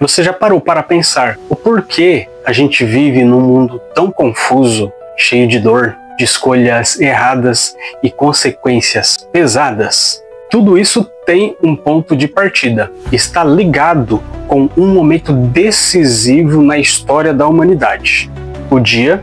Você já parou para pensar o porquê a gente vive num mundo tão confuso, cheio de dor, de escolhas erradas e consequências pesadas? Tudo isso tem um ponto de partida. Está ligado com um momento decisivo na história da humanidade. O dia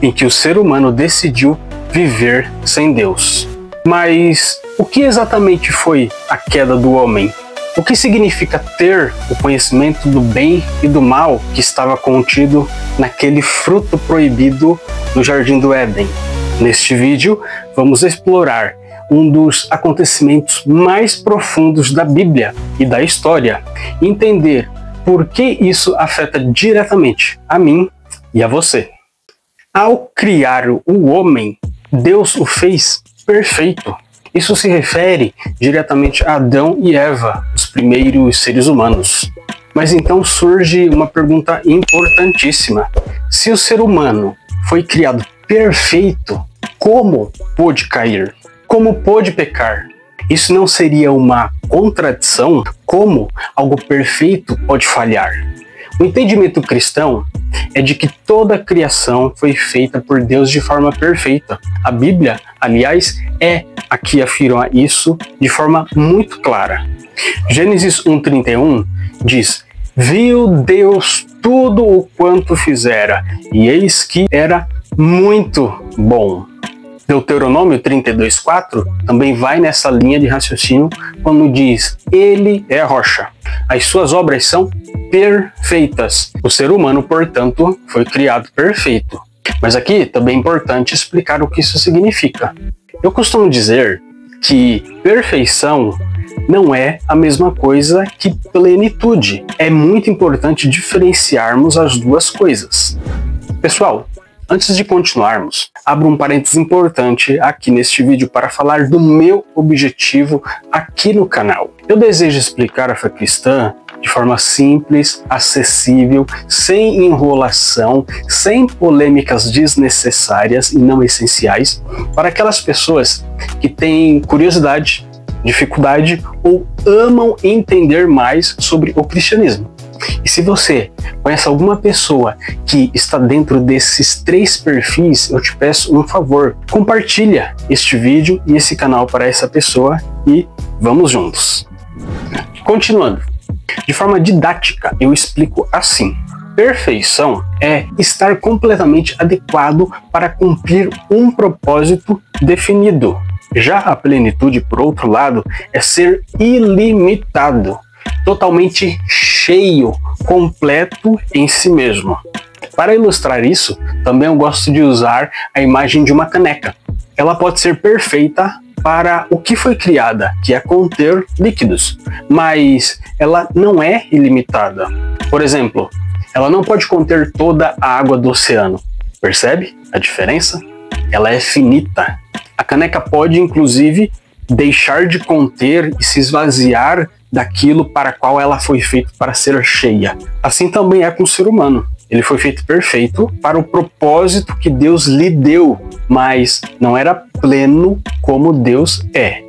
em que o ser humano decidiu viver sem Deus. Mas o que exatamente foi a queda do homem? O que significa ter o conhecimento do bem e do mal que estava contido naquele fruto proibido no Jardim do Éden? Neste vídeo, vamos explorar um dos acontecimentos mais profundos da Bíblia e da história, e entender por que isso afeta diretamente a mim e a você. Ao criar o homem, Deus o fez perfeito. Isso se refere diretamente a Adão e Eva, os primeiros seres humanos. Mas então surge uma pergunta importantíssima. Se o ser humano foi criado perfeito, como pôde cair? Como pôde pecar? Isso não seria uma contradição? Como algo perfeito pode falhar? O entendimento cristão é de que toda a criação foi feita por Deus de forma perfeita. A Bíblia, aliás, é a que afirma isso de forma muito clara. Gênesis 1:31 diz: "Viu Deus tudo o quanto fizera, e eis que era muito bom." Deuteronômio 32:4 também vai nessa linha de raciocínio quando diz: "Ele é a rocha, as suas obras são perfeitas." O ser humano, portanto, foi criado perfeito. Mas aqui também é importante explicar o que isso significa. Eu costumo dizer que perfeição não é a mesma coisa que plenitude. É muito importante diferenciarmos as duas coisas. Pessoal, antes de continuarmos, abro um parênteses importante aqui neste vídeo para falar do meu objetivo aqui no canal. Eu desejo explicar a fé cristã de forma simples, acessível, sem enrolação, sem polêmicas desnecessárias e não essenciais, para aquelas pessoas que têm curiosidade, dificuldade ou amam entender mais sobre o cristianismo. E se você conhece alguma pessoa que está dentro desses 3 perfis, eu te peço um favor: compartilha este vídeo e esse canal para essa pessoa e vamos juntos. Continuando, de forma didática, eu explico assim: perfeição é estar completamente adequado para cumprir um propósito definido. Já a plenitude, por outro lado, é ser ilimitado, totalmente cheio, completo em si mesmo. Para ilustrar isso, também eu gosto de usar a imagem de uma caneca. Ela pode ser perfeita para o que foi criada, que é conter líquidos, mas ela não é ilimitada. Por exemplo, ela não pode conter toda a água do oceano. Percebe a diferença? Ela é finita. A caneca pode, inclusive, deixar de conter e se esvaziar daquilo para qual ela foi feita para ser cheia. Assim também é com o ser humano. Ele foi feito perfeito para o propósito que Deus lhe deu, mas não era pleno como Deus é.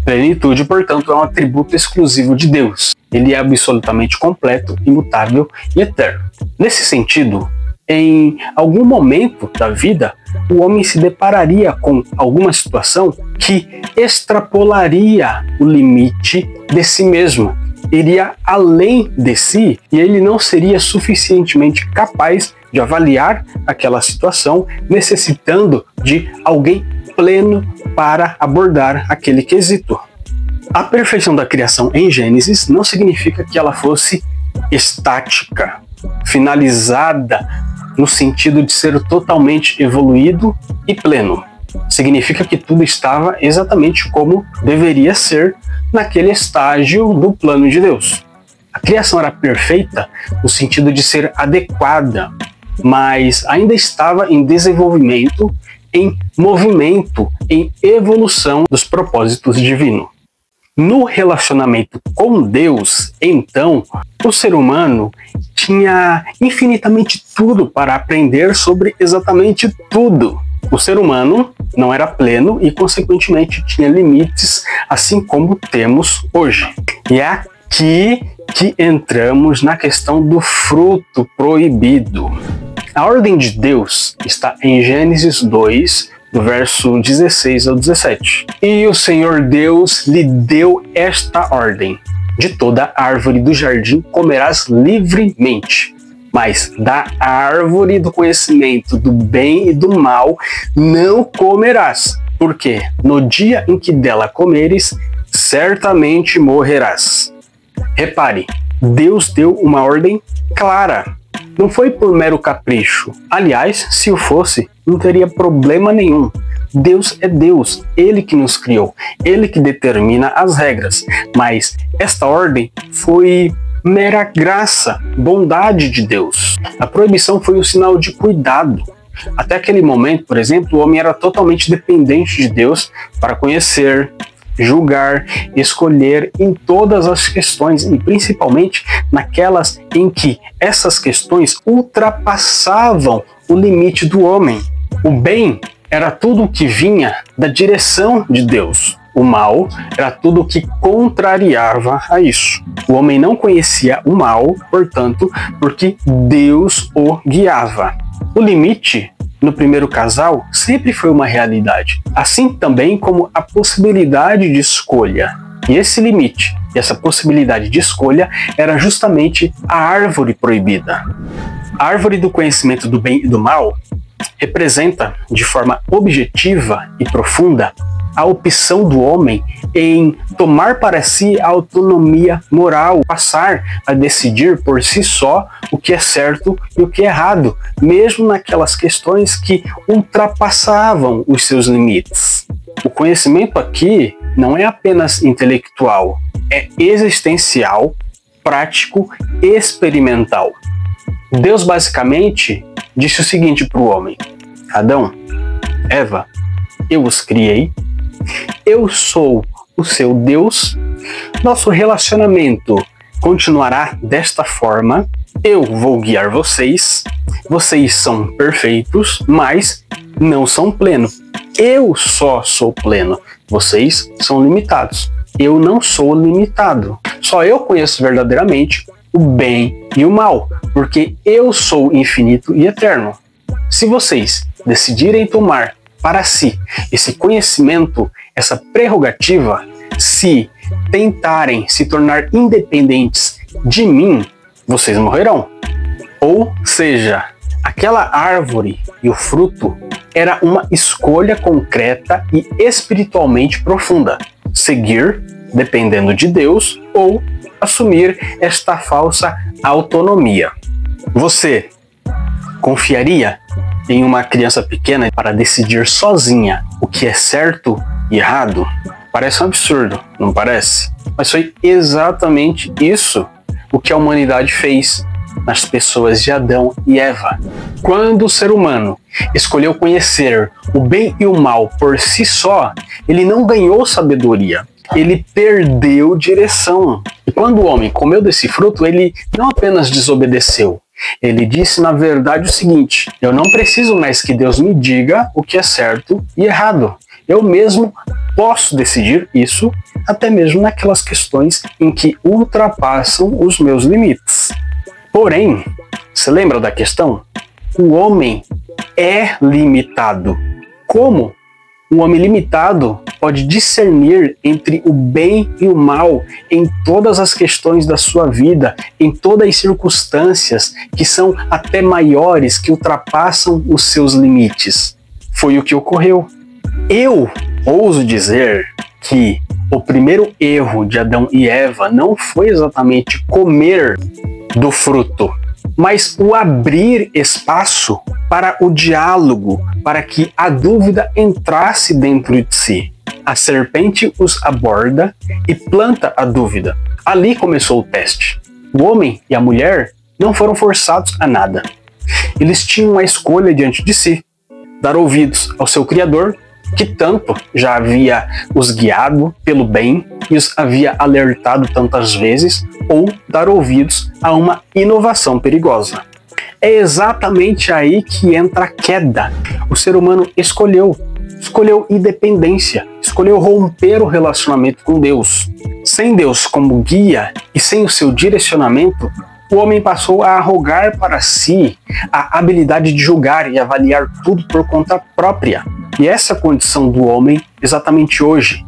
Plenitude, portanto, é um atributo exclusivo de Deus. Ele é absolutamente completo, imutável e eterno. Nesse sentido, em algum momento da vida, o homem se depararia com alguma situação que extrapolaria o limite de si mesmo, iria além de si, e ele não seria suficientemente capaz de avaliar aquela situação, necessitando de alguém pleno para abordar aquele quesito. A perfeição da criação em Gênesis não significa que ela fosse estática, finalizada, no sentido de ser totalmente evoluído e pleno. Significa que tudo estava exatamente como deveria ser naquele estágio do plano de Deus. A criação era perfeita no sentido de ser adequada, mas ainda estava em desenvolvimento, em movimento, em evolução dos propósitos divinos. No relacionamento com Deus, então, o ser humano tinha infinitamente tudo para aprender sobre exatamente tudo. O ser humano não era pleno e, consequentemente, tinha limites, assim como temos hoje. E é aqui que entramos na questão do fruto proibido. A ordem de Deus está em Gênesis 2, do verso 16 ao 17. E o Senhor Deus lhe deu esta ordem: de toda árvore do jardim comerás livremente, mas da árvore do conhecimento do bem e do mal não comerás, porque no dia em que dela comeres, certamente morrerás. Repare, Deus deu uma ordem clara. Não foi por mero capricho. Aliás, se o fosse, não teria problema nenhum. Deus é Deus, Ele que nos criou, Ele que determina as regras. Mas esta ordem foi mera graça, bondade de Deus. A proibição foi um sinal de cuidado. Até aquele momento, por exemplo, o homem era totalmente dependente de Deus para conhecer, julgar, escolher em todas as questões, e principalmente naquelas em que essas questões ultrapassavam o limite do homem. O bem era tudo o que vinha da direção de Deus. O mal era tudo o que contrariava a isso. O homem não conhecia o mal, portanto, porque Deus o guiava. O limite no primeiro casal sempre foi uma realidade, assim também como a possibilidade de escolha. E esse limite, essa possibilidade de escolha, era justamente a árvore proibida. A árvore do conhecimento do bem e do mal representa, de forma objetiva e profunda, a opção do homem em tomar para si a autonomia moral, passar a decidir por si só o que é certo e o que é errado, mesmo naquelas questões que ultrapassavam os seus limites. O conhecimento aqui não é apenas intelectual, é existencial, prático e experimental. Deus basicamente disse o seguinte para o homem: Adão, Eva, eu os criei, eu sou o seu Deus, nosso relacionamento continuará desta forma, eu vou guiar vocês, vocês são perfeitos, mas não são plenos. Eu só sou pleno, vocês são limitados. Eu não sou limitado. Só eu conheço verdadeiramente o bem e o mal, porque eu sou infinito e eterno. Se vocês decidirem tomar para si esse conhecimento, essa prerrogativa, se tentarem se tornar independentes de mim, vocês morrerão. Ou seja, aquela árvore e o fruto era uma escolha concreta e espiritualmente profunda: seguir dependendo de Deus ou assumir esta falsa autonomia. Você confiaria em uma criança pequena para decidir sozinha o que é certo e errado? Parece um absurdo, não parece? Mas foi exatamente isso o que a humanidade fez nas pessoas de Adão e Eva. Quando o ser humano escolheu conhecer o bem e o mal por si só, ele não ganhou sabedoria, ele perdeu direção. E quando o homem comeu desse fruto, ele não apenas desobedeceu, ele disse na verdade o seguinte: eu não preciso mais que Deus me diga o que é certo e errado. Eu mesmo posso decidir isso, até mesmo naquelas questões em que ultrapassam os meus limites. Porém, você lembra da questão? O homem é limitado. Como um homem limitado pode discernir entre o bem e o mal em todas as questões da sua vida, em todas as circunstâncias que são até maiores, que ultrapassam os seus limites? Foi o que ocorreu. Eu ouso dizer que o primeiro erro de Adão e Eva não foi exatamente comer do fruto, mas o abrir espaço para o diálogo, para que a dúvida entrasse dentro de si. A serpente os aborda e planta a dúvida. Ali começou o teste. O homem e a mulher não foram forçados a nada. Eles tinham uma escolha diante de si: dar ouvidos ao seu Criador, que tanto já havia os guiado pelo bem e os havia alertado tantas vezes, ou dar ouvidos a uma inovação perigosa. É exatamente aí que entra a queda. O ser humano escolheu independência, escolheu romper o relacionamento com Deus. Sem Deus como guia e sem o seu direcionamento, o homem passou a arrogar para si a habilidade de julgar e avaliar tudo por conta própria. E essa condição do homem exatamente hoje.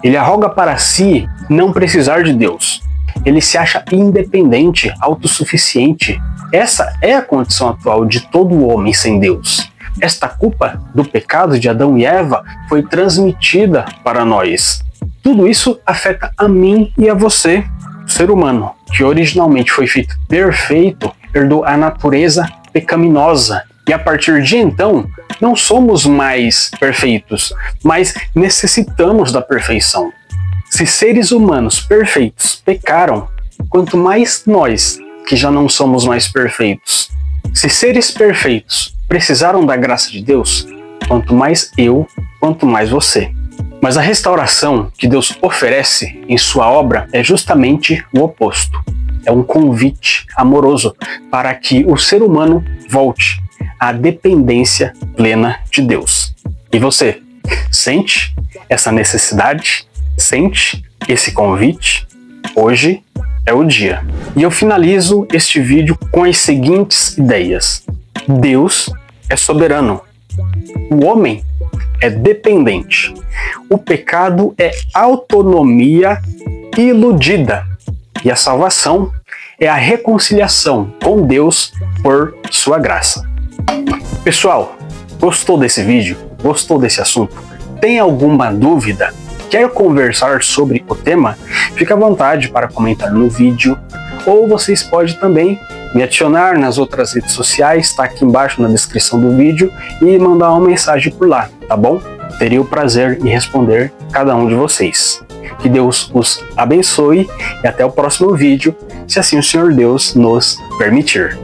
Ele arroga para si não precisar de Deus. Ele se acha independente, autossuficiente. Essa é a condição atual de todo homem sem Deus. Esta culpa do pecado de Adão e Eva foi transmitida para nós. Tudo isso afeta a mim e a você. O ser humano, que originalmente foi feito perfeito, herdou a natureza pecaminosa. E a partir de então, não somos mais perfeitos, mas necessitamos da perfeição. Se seres humanos perfeitos pecaram, quanto mais nós, que já não somos mais perfeitos. Se seres perfeitos precisaram da graça de Deus, quanto mais eu, quanto mais você. Mas a restauração que Deus oferece em sua obra é justamente o oposto. É um convite amoroso para que o ser humano volte à dependência plena de Deus. E você, sente essa necessidade? Sente esse convite? Hoje é o dia. E eu finalizo este vídeo com as seguintes ideias. Deus é soberano. O homem é dependente. O pecado é autonomia iludida. E a salvação é a reconciliação com Deus por sua graça. Pessoal, gostou desse vídeo? Gostou desse assunto? Tem alguma dúvida? Quer conversar sobre o tema? Fique à vontade para comentar no vídeo, ou vocês podem também me adicionar nas outras redes sociais, está aqui embaixo na descrição do vídeo, e mandar uma mensagem por lá, tá bom? Teria o prazer em responder cada um de vocês. Que Deus os abençoe e até o próximo vídeo, se assim o Senhor Deus nos permitir.